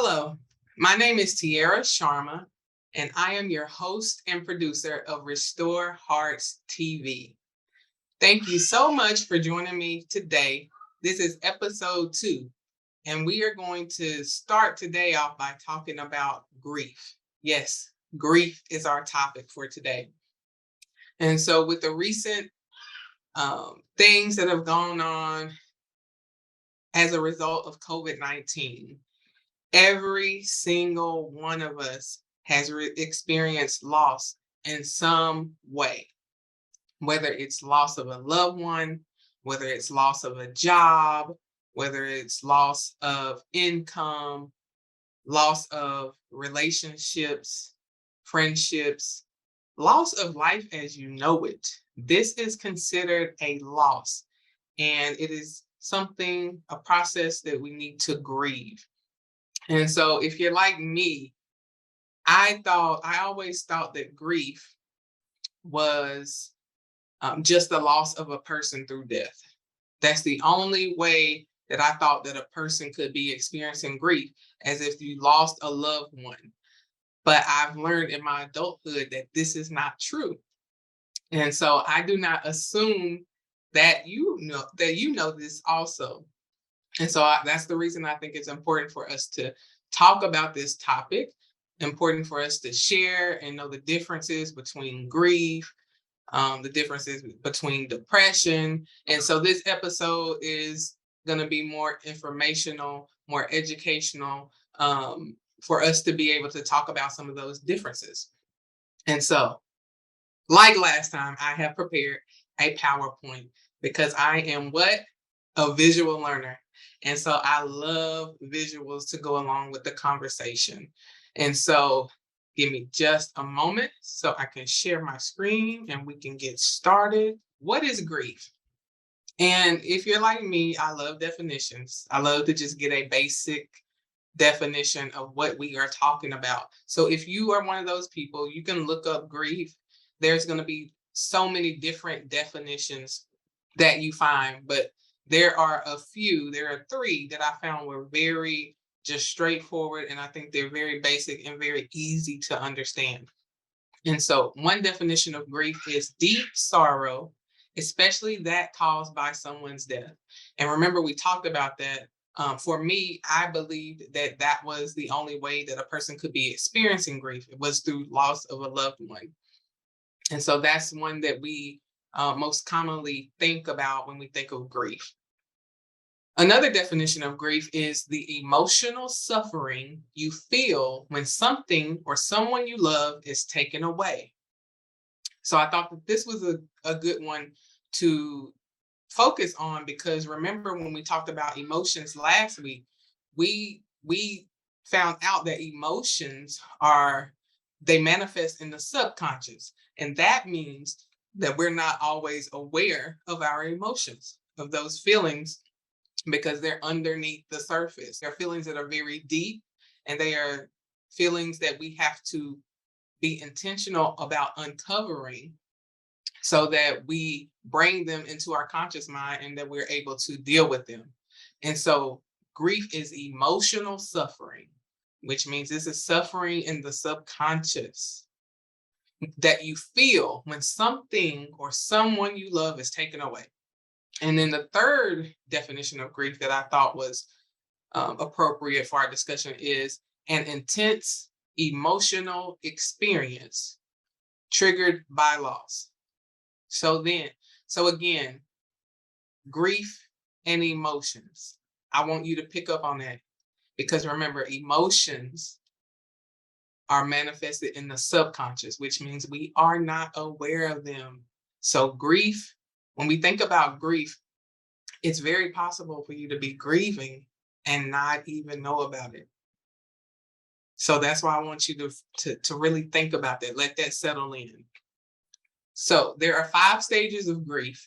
Hello, my name is Tiara Sharma, and I am your host and producer of Restore Hearts TV. Thank you so much for joining me today. This is episode 2, and we are going to start today off by talking about grief. Yes, grief is our topic for today. And so, with the recent things that have gone on as a result of COVID-19, every single one of us has experienced loss in some way, whether it's loss of a loved one, whether it's loss of a job, whether it's loss of income, loss of relationships, friendships, loss of life as you know it. This is considered a loss, and it is a process that we need to grieve. And so if you're like me, I always thought that grief was just the loss of a person through death. That's the only way that I thought that a person could be experiencing grief, as if you lost a loved one. But I've learned in my adulthood that this is not true. And so I do not assume that you know this also. And so that's the reason I think it's important for us to talk about this topic, important for us to share and know the differences between grief, the differences between depression. And so this episode is going to be more informational, more educational, for us to be able to talk about some of those differences. And so, like last time, I have prepared a PowerPoint because I am what? A visual learner. And so I love visuals to go along with the conversation. And so give me just a moment so I can share my screen and we can get started. What is grief? And if you're like me, I love definitions. I love to just get a basic definition of what we are talking about. So if you are one of those people, you can look up grief. There's going to be so many different definitions that you find, but there are 3 that I found were very just straightforward, and I think they're very basic and very easy to understand. And so one definition of grief is deep sorrow, especially that caused by someone's death. And remember, we talked about that. For me, I believed that that was the only way that a person could be experiencing grief. It was through loss of a loved one. And so that's one that we most commonly think about when we think of grief. Another definition of grief is the emotional suffering you feel when something or someone you love is taken away. So I thought that this was a good one to focus on, because remember when we talked about emotions last week, we found out that emotions they manifest in the subconscious. And that means that we're not always aware of our emotions, of those feelings, because they're underneath the surface. They're feelings that are very deep, and they are feelings that we have to be intentional about uncovering so that we bring them into our conscious mind and that we're able to deal with them. And so grief is emotional suffering, which means this is suffering in the subconscious that you feel when something or someone you love is taken away. And then the third definition of grief that I thought was appropriate for our discussion is an intense emotional experience triggered by loss. So again, grief and emotions. I want you to pick up on that, because remember, emotions are manifested in the subconscious, which means we are not aware of them. So grief, when we think about grief, it's very possible for you to be grieving and not even know about it. So that's why I want you to really think about that. Let that settle in. So there are 5 stages of grief.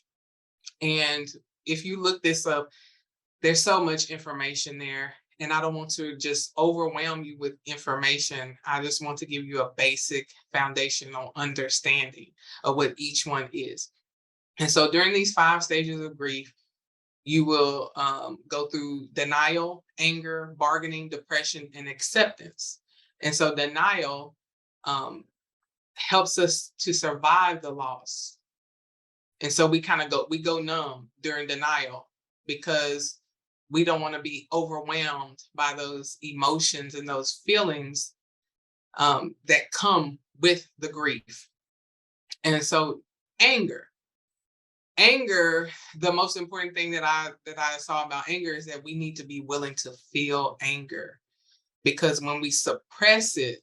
And if you look this up, there's so much information there. And I don't want to just overwhelm you with information. I just want to give you a basic foundational understanding of what each one is. And so during these 5 stages of grief, You will go through denial, anger, bargaining, depression, and acceptance. And so denial um, helps us to survive the loss. And so we go numb during denial because we don't want to be overwhelmed by those emotions and those feelings that come with the grief. And so anger, anger, the most important thing that I saw about anger is that we need to be willing to feel anger, because when we suppress it,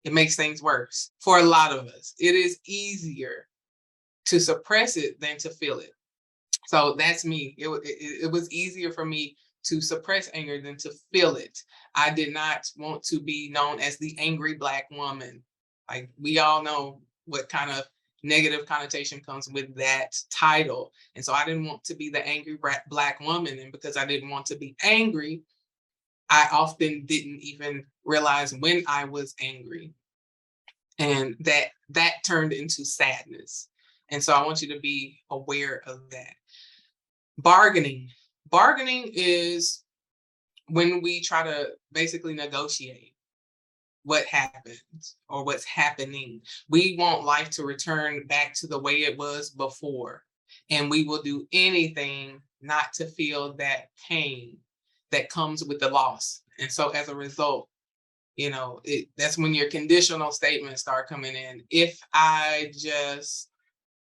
it makes things worse for a lot of us. It is easier to suppress it than to feel it. So that's me. It was easier for me to suppress anger than to feel it. I did not want to be known as the angry Black woman. Like, we all know what kind of negative connotation comes with that title. And so I didn't want to be the angry Black woman. And because I didn't want to be angry, I often didn't even realize when I was angry. And that turned into sadness. And so I want you to be aware of that. Bargaining. Bargaining is when we try to basically negotiate what happens or what's happening. We want life to return back to the way it was before. And we will do anything not to feel that pain that comes with the loss. And so as a result, that's when your conditional statements start coming in. If I just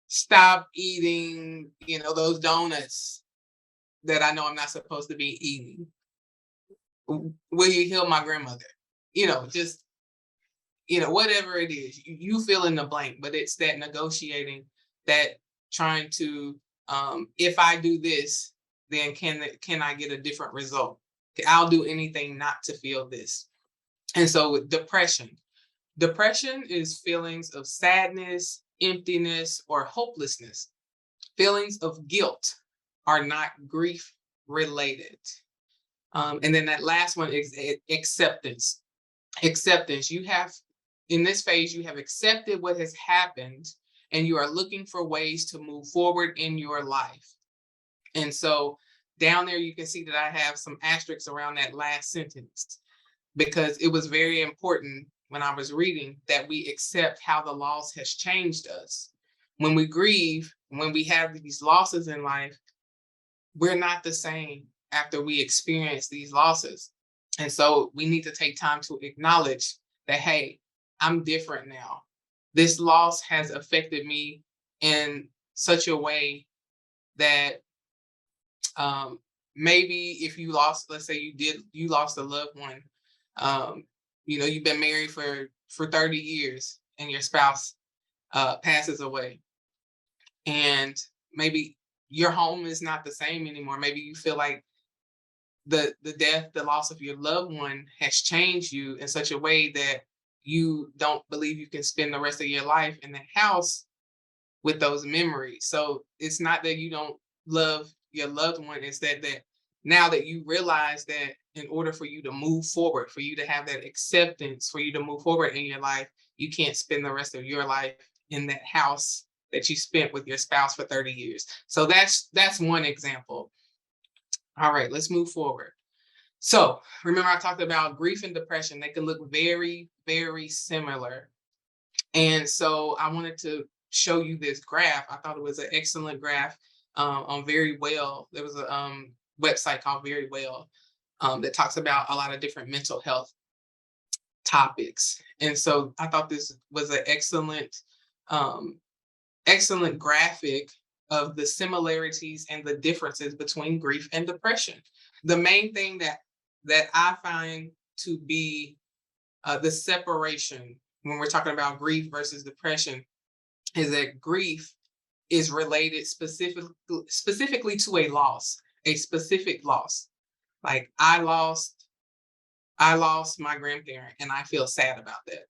stop eating, those donuts that I know I'm not supposed to be eating, will you heal my grandmother? Just, whatever it is, you fill in the blank, but it's that negotiating, that trying to, if I do this, then can I get a different result? I'll do anything not to feel this. And so with depression is feelings of sadness, emptiness, or hopelessness. Feelings of guilt are not grief related. And then that last one is acceptance. Acceptance. In this phase, you have accepted what has happened, and you are looking for ways to move forward in your life. And so down there, you can see that I have some asterisks around that last sentence, because it was very important when I was reading that we accept how the loss has changed us. When we grieve, when we have these losses in life, we're not the same after we experience these losses. And so we need to take time to acknowledge that, hey, I'm different now. This loss has affected me in such a way that maybe if you lost, let's say you lost a loved one, you've been married for 30 years and your spouse passes away, and maybe your home is not the same anymore. Maybe you feel like the loss of your loved one has changed you in such a way that you don't believe you can spend the rest of your life in the house with those memories. So it's not that you don't love your loved one, it's that now that you realize that in order for you to move forward, for you to have that acceptance, for you to move forward in your life, you can't spend the rest of your life in that house that you spent with your spouse for 30 years. So that's one example. All right, let's move forward. So remember, I talked about grief and depression. They can look very, very similar. And so I wanted to show you this graph. I thought it was an excellent graph on Very Well. There was a website called Very Well that talks about a lot of different mental health topics. And so I thought this was an excellent graphic of the similarities and the differences between grief and depression. The main thing that I find to be the separation when we're talking about grief versus depression is that grief is related specifically to a loss, a specific loss. Like I lost my grandparent and I feel sad about that.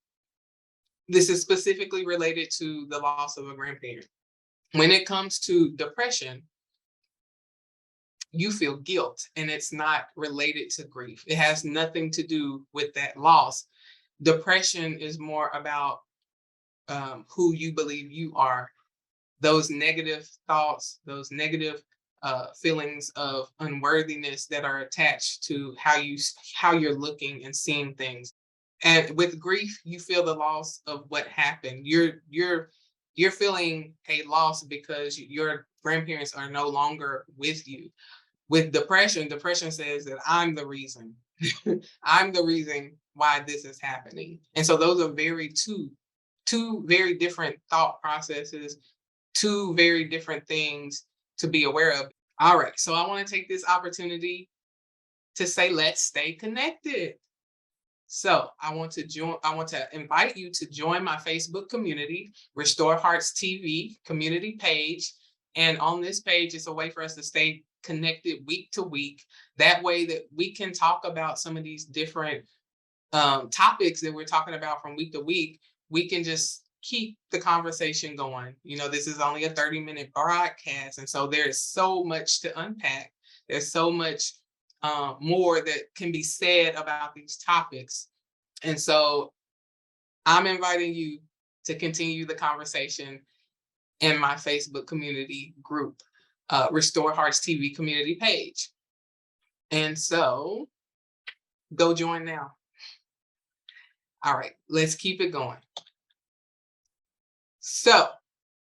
This is specifically related to the loss of a grandparent. When it comes to depression, you feel guilt and it's not related to grief. It has nothing to do with that loss. Depression is more about who you believe you are. Those negative thoughts, those negative feelings of unworthiness that are attached to how you're looking and seeing things. And with grief, you feel the loss of what happened. You're feeling a loss because your grandparents are no longer with you. With depression, depression says that I'm the reason. I'm the reason why this is happening. And so those are two very different thought processes, two very different things to be aware of. All right. So I want to take this opportunity to say, let's stay connected. So I want to invite you to join my Facebook community, Restore Hearts TV community page. And on this page, it's a way for us to stay connected week to week. That way that we can talk about some of these different topics that we're talking about from week to week. We can just keep the conversation going. This is only a 30-minute broadcast. And so there's so much to unpack. There's so much more that can be said about these topics. And so I'm inviting you to continue the conversation in my Facebook community group, Restore Hearts TV community page. And so go join now. All right, let's keep it going. So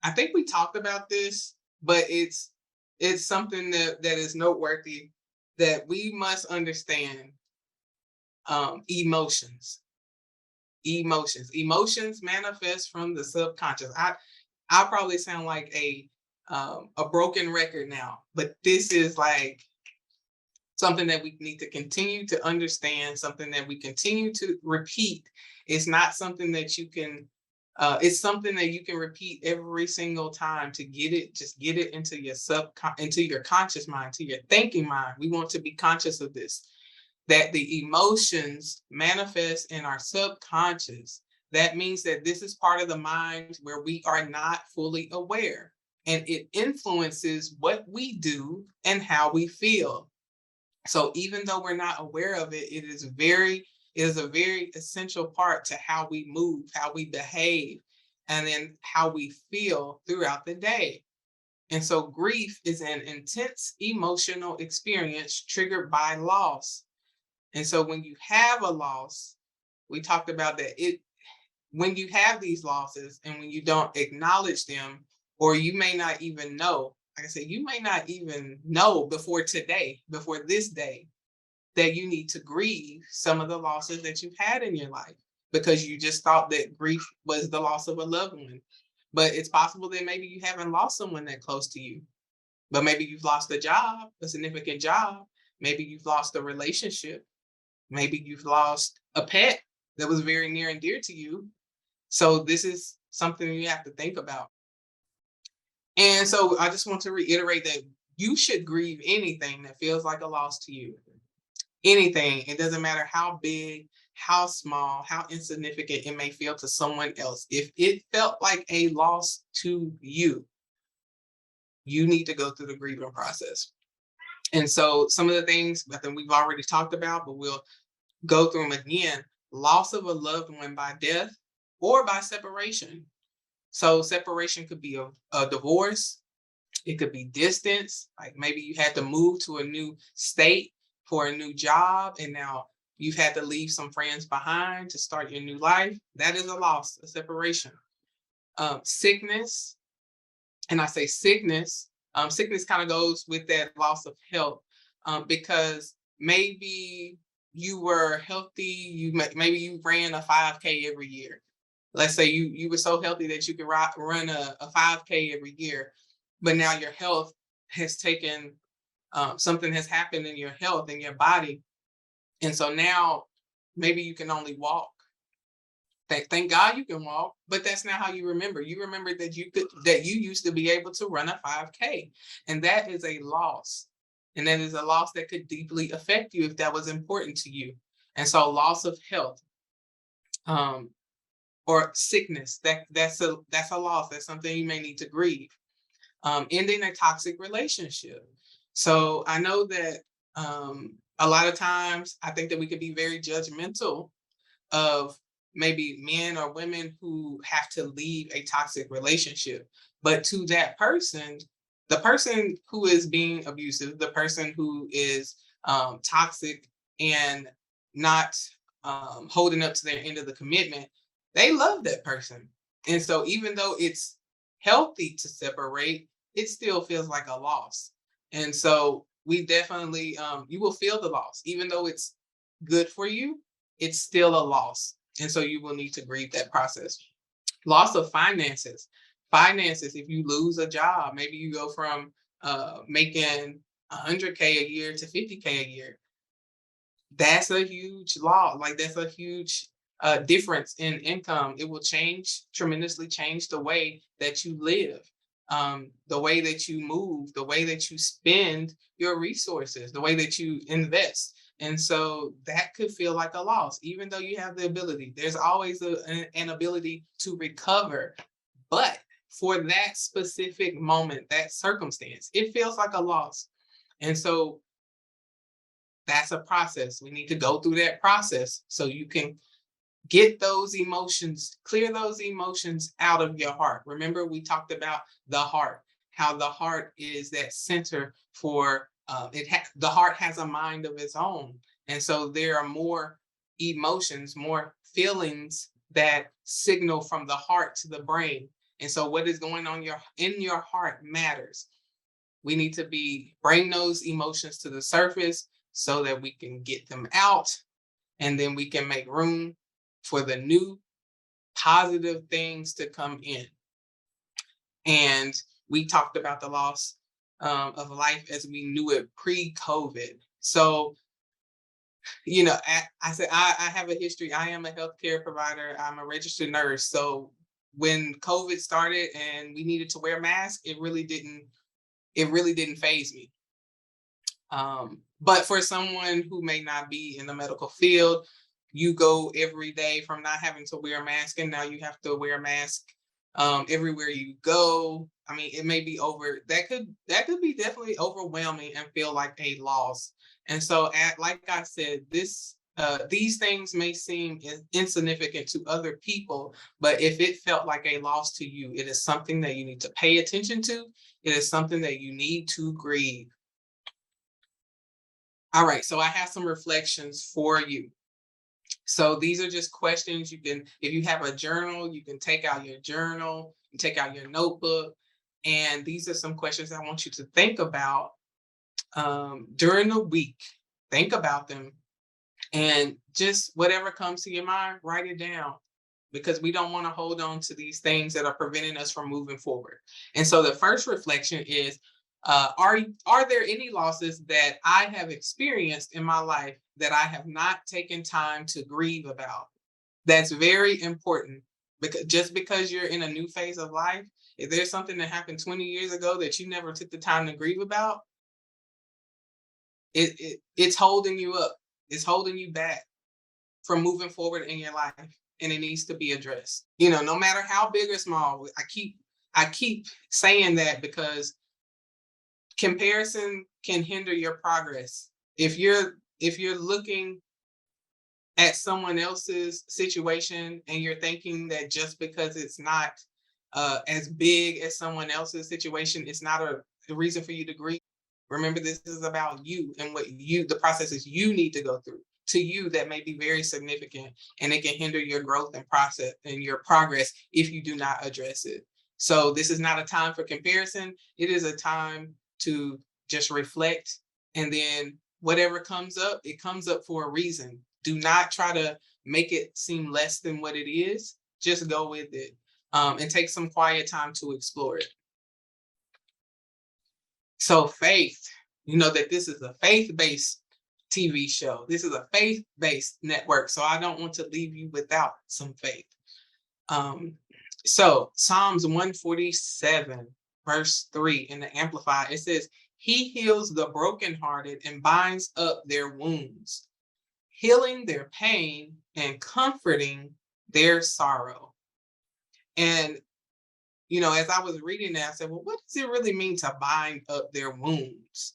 I think we talked about this, but it's something that is noteworthy, that we must understand emotions. Emotions manifest from the subconscious. I probably sound like a broken record now, but this is like something that we need to continue to understand, something that we continue to repeat. It's not something that you can it's something that you can repeat every single time to get it into your into your conscious mind, to your thinking mind. We want to be conscious of this, that the emotions manifest in our subconscious. That means that this is part of the mind where we are not fully aware, and it influences what we do and how we feel. So even though we're not aware of it, it is a very essential part to how we move, how we behave, and then how we feel throughout the day. And so grief is an intense emotional experience triggered by loss. And so when you have a loss, we talked about that when you have these losses and when you don't acknowledge them, or you may not even know, like I said, you may not even know before this day, that you need to grieve some of the losses that you've had in your life, because you just thought that grief was the loss of a loved one. But it's possible that maybe you haven't lost someone that close to you, but maybe you've lost a job, a significant job. Maybe you've lost a relationship. Maybe you've lost a pet that was very near and dear to you. So this is something you have to think about. And so I just want to reiterate that you should grieve anything that feels like a loss to you. Anything. It doesn't matter how big, how small, how insignificant it may feel to someone else. If it felt like a loss to you, you need to go through the grieving process. And so some of the things I think we've already talked about, but we'll go through them again. Loss of a loved one by death or by separation. So separation could be a divorce. It could be distance. Like maybe you had to move to a new state for a new job, and now you've had to leave some friends behind to start your new life. That is a loss, a separation. Sickness, and I say sickness. Sickness kind of goes with that loss of health, because maybe you were healthy. Maybe you ran a 5K every year. Let's say you were so healthy that you could run a 5K every year, but now your health has taken something has happened in your health, in your body, and so now maybe you can only walk. Thank God you can walk, but that's not how you remember. You remember that you used to be able to run a 5K, and that is a loss, and that is a loss that could deeply affect you if that was important to you. And so loss of health, or sickness, that's a loss. That's something you may need to grieve. Ending a toxic relationship. So I know that a lot of times I think that we could be very judgmental of maybe men or women who have to leave a toxic relationship. But to that person, The person who is being abusive, the person who is toxic and not holding up to their end of the commitment, they love that person. And so even though it's healthy to separate, it still feels like a loss. And so we definitely, you will feel the loss, even though it's good for you, it's still a loss. And so you will need to grieve that process. Loss of finances. Finances, if you lose a job, maybe you go from making 100K a year to 50K a year. That's a huge loss. Like that's a huge difference in income. It will tremendously change the way that you live, the way that you move, the way that you spend your resources, the way that you invest. And so that could feel like a loss, even though you have the ability. There's always an ability to recover. But for that specific moment, that circumstance, it feels like a loss. And so that's a process. We need to go through that process so you can get those emotions, clear those emotions out of your heart. Remember, we talked about the heart, how the heart is that center for the heart has a mind of its own. And so there are more emotions, more feelings that signal from the heart to the brain. And so what is going on in your heart matters. We need to bring those emotions to the surface so that we can get them out, and then we can make room for the new positive things to come in. And we talked about the loss of life as we knew it pre-COVID. So, I said I have a history. I am a healthcare provider. I'm a registered nurse. So when COVID started and we needed to wear masks, it really didn't faze me. But for someone who may not be in the medical field, you go every day from not having to wear a mask, and now you have to wear a mask everywhere you go. I mean, it may be that could be definitely overwhelming and feel like a loss. And so, like I said, these things may seem insignificant to other people, but if it felt like a loss to you, it is something that you need to pay attention to. It is something that you need to grieve. All right, so I have some reflections for you. So these are just questions if you have a journal, you can take out your journal, you take out your notebook, and these are some questions I want you to think about during the week. Think about them, and just whatever comes to your mind, write it down, because we don't want to hold on to these things that are preventing us from moving forward. And so the first reflection is, are there any losses that I have experienced in my life that I have not taken time to grieve about? That's very important, because just because you're in a new phase of life, if there's something that happened 20 years ago that you never took the time to grieve about, it's holding you up. It's holding you back from moving forward in your life, and it needs to be addressed. No matter how big or small. I keep saying that because comparison can hinder your progress. If you're looking at someone else's situation and you're thinking that just because it's not as big as someone else's situation, it's not a reason for you to grieve. Remember, this is about you and the processes you need to go through. To you, that may be very significant, and it can hinder your growth and process and your progress if you do not address it. So this is not a time for comparison. It is a time to just reflect, and then whatever comes up, it comes up for a reason. Do not try to make it seem less than what it is. Just go with it, and take some quiet time to explore it. So faith, that this is a faith-based TV show. This is a faith-based network. So I don't want to leave you without some faith. So Psalms 147, verse 3 in the Amplified, it says, "He heals the brokenhearted and binds up their wounds, healing their pain and comforting their sorrow." And as I was reading that, I said, well, what does it really mean to bind up their wounds?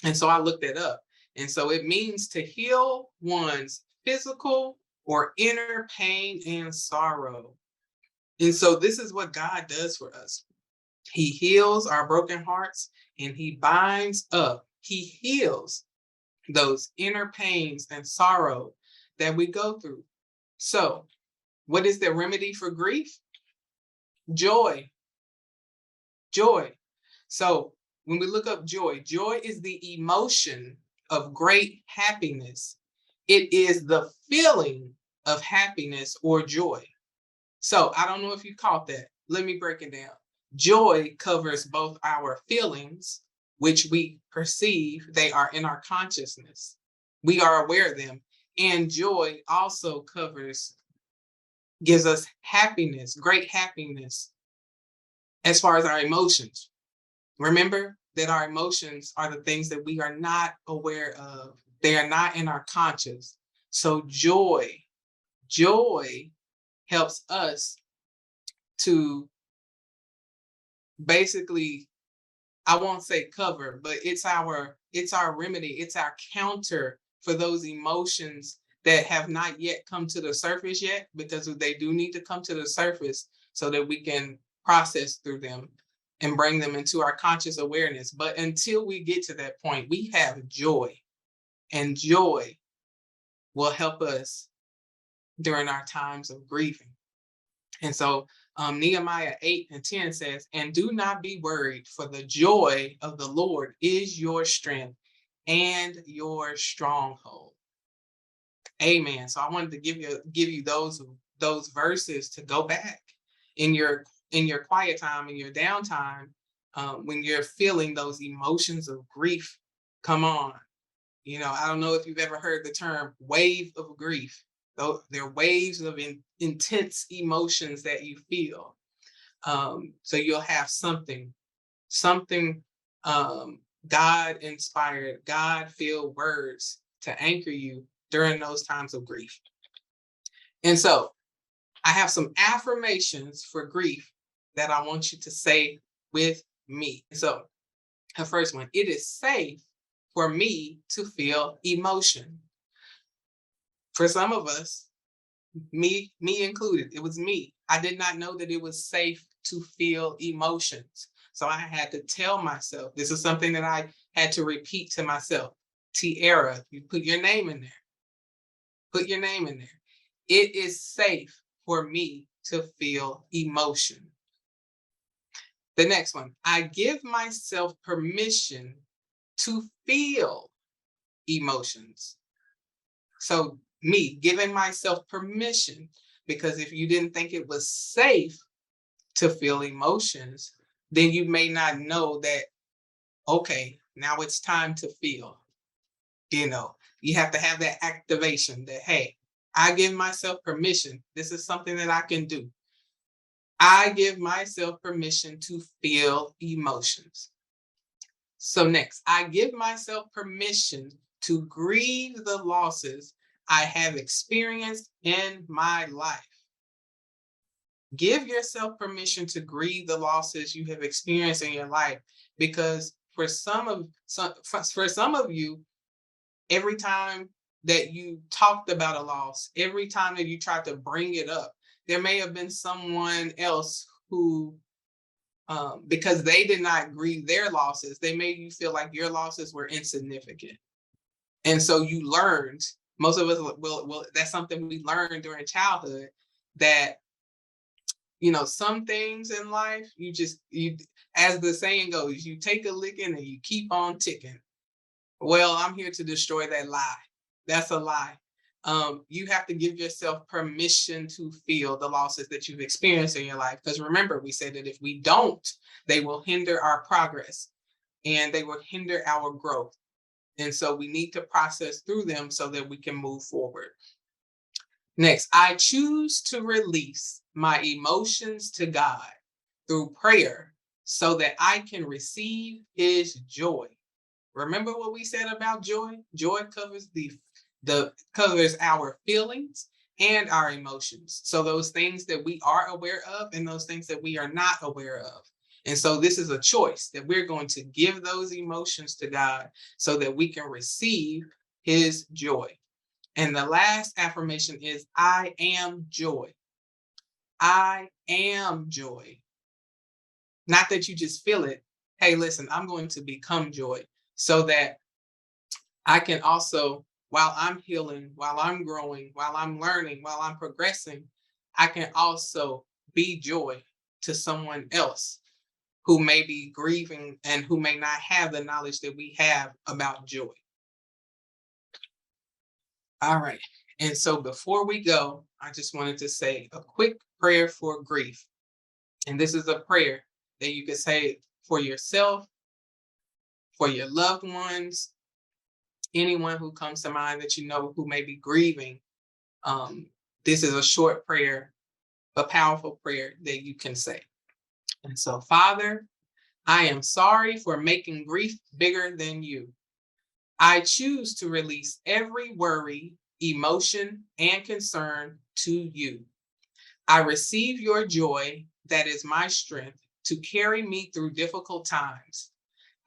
And so I looked it up. And so it means to heal one's physical or inner pain and sorrow. And so this is what God does for us. He heals our broken hearts and he binds up, he heals those inner pains and sorrow that we go through. So, what is the remedy for grief? Joy. Joy. So, when we look up joy, joy is the emotion of great happiness. It is the feeling of happiness or joy. So, I don't know if you caught that. Let me break it down. Joy covers both our feelings, which we perceive, they are in our consciousness. We are aware of them. And joy also gives us happiness, great happiness, as far as our emotions. Remember that our emotions are the things that we are not aware of. They are not in our conscious. So joy helps us to basically, I won't say cover, but it's our remedy, it's our counter for those emotions that have not yet come to the surface yet, because they do need to come to the surface so that we can process through them and bring them into our conscious awareness. But until we get to that point, we have joy, and joy will help us during our times of grieving. And so Nehemiah 8:10 says, and do not be worried, for the joy of the Lord is your strength and your stronghold. Amen. So I wanted to give you those verses to go back in your quiet time, in your downtime, when you're feeling those emotions of grief. Come on. I don't know if you've ever heard the term wave of grief. Though they're waves of intense emotions that you feel. So you'll have something God inspired, God filled words to anchor you during those times of grief. And so I have some affirmations for grief that I want you to say with me. So the first one, it is safe for me to feel emotion. For some of us, me included, it was me. I did not know that it was safe to feel emotions. So I had to tell myself, this is something that I had to repeat to myself. Tierra, you put your name in there. Put your name in there. It is safe for me to feel emotion. The next one, I give myself permission to feel emotions. So me giving myself permission, because if you didn't think it was safe to feel emotions, then you may not know that, okay, now it's time to feel. You have to have that activation that, hey, I give myself permission. This is something that I can do. I give myself permission to feel emotions. So next, I give myself permission to grieve the losses I have experienced in my life. Give yourself permission to grieve the losses you have experienced in your life, because for some of you, every time that you talked about a loss, every time that you tried to bring it up, there may have been someone else who, because they did not grieve their losses, they made you feel like your losses were insignificant. And so you learned, most of us will that's something we learned during childhood, that some things in life, you as the saying goes, you take a licking and you keep on ticking. Well, I'm here to destroy that lie. That's a lie. You have to give yourself permission to feel the losses that you've experienced in your life. Because remember, we said that if we don't, they will hinder our progress and they will hinder our growth. And so we need to process through them so that we can move forward. Next, I choose to release my emotions to God through prayer so that I can receive his joy. Remember what we said about joy? Joy covers covers our feelings and our emotions. So those things that we are aware of and those things that we are not aware of. And so this is a choice that we're going to give those emotions to God so that we can receive his joy. And the last affirmation is, I am joy. I am joy. Not that you just feel it. Hey, listen, I'm going to become joy so that I can also, while I'm healing, while I'm growing, while I'm learning, while I'm progressing, I can also be joy to someone else who may be grieving and who may not have the knowledge that we have about joy. All right. And so before we go, I just wanted to say a quick prayer for grief. And this is a prayer that you can say for yourself, for your loved ones, anyone who comes to mind that you know who may be grieving. Um, this is a short prayer, a powerful prayer that you can say. And so, Father, I am sorry for making grief bigger than you. I choose to release every worry, emotion, and concern to you. I receive your joy that is my strength to carry me through difficult times.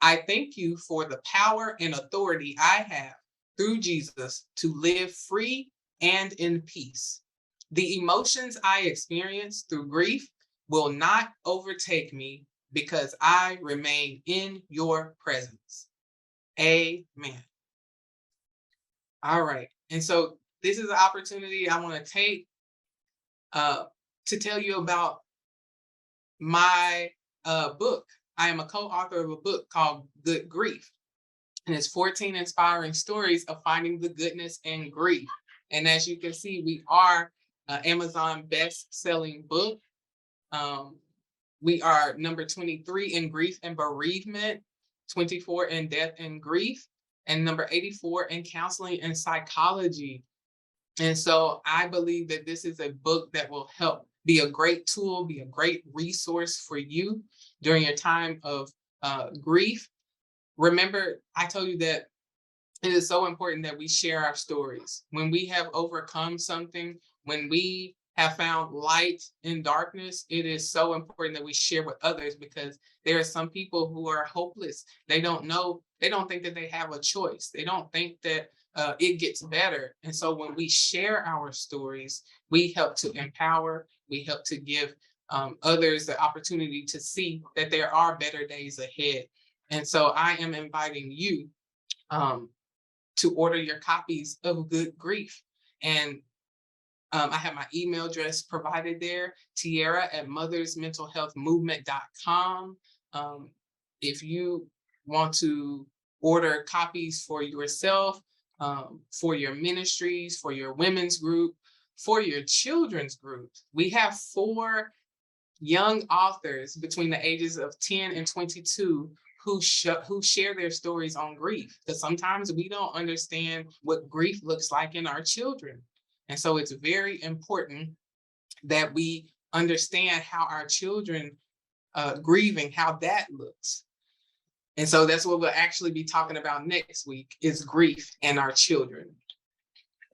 I thank you for the power and authority I have through Jesus to live free and in peace. The emotions I experience through grief will not overtake me because I remain in your presence. Amen. All right. And so this is an opportunity I want to take uh, to tell you about my book. I am a co-author of a book called Good Grief, and it's 14 inspiring stories of finding the goodness in grief. And as you can see, we are Amazon best-selling book. Um, we are number 23 in grief and bereavement, 24 in death and grief, and number 84 in counseling and psychology. And so I believe that this is a book that will help be a great tool, be a great resource for you during your time of grief. Remember, I told you that it is so important that we share our stories. When we have overcome something, when we have found light in darkness, it is so important that we share with others, because there are some people who are hopeless. They don't know, they don't think that they have a choice. They don't think that it gets better. And so when we share our stories, we help to empower, we help to give others the opportunity to see that there are better days ahead. And so I am inviting you to order your copies of Good Grief. And I have my email address provided there, tiara@mothersmentalhealthmovement.com. If you want to order copies for yourself, for your ministries, for your women's group, for your children's group, we have 4 young authors between the ages of 10 and 22 who share their stories on grief, because sometimes we don't understand what grief looks like in our children. And so it's very important that we understand how our children grieving, how that looks. And so that's what we'll actually be talking about next week, is grief and our children.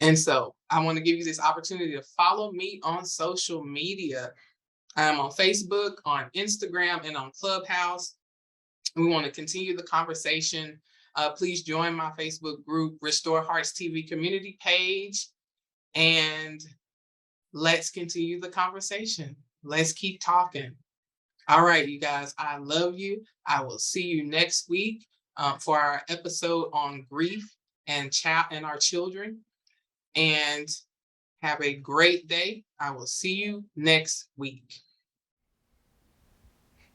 And so I want to give you this opportunity to follow me on social media. I'm on Facebook, on Instagram, and on Clubhouse. We want to continue the conversation. Please join my Facebook group, Restore Hearts TV community page, and let's continue the conversation. Let's keep talking. All right, you guys, I love you. I will see you next week for our episode on grief and our children. And have a great day. I will see you next week.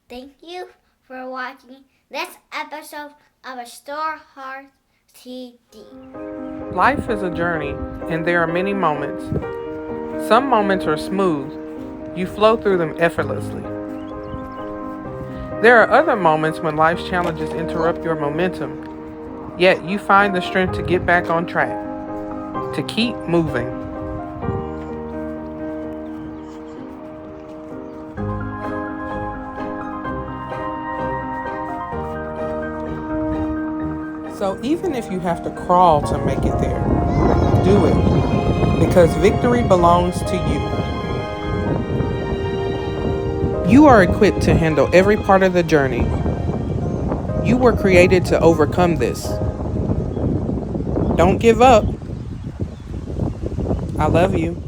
Thank you for watching this episode of Restore Hearts TV. Life is a journey, and there are many moments. Some moments are smooth. You flow through them effortlessly. There are other moments when life's challenges interrupt your momentum, yet you find the strength to get back on track, to keep moving. So even if you have to crawl to make it there, do it, because victory belongs to you. You are equipped to handle every part of the journey. You were created to overcome this. Don't give up. I love you.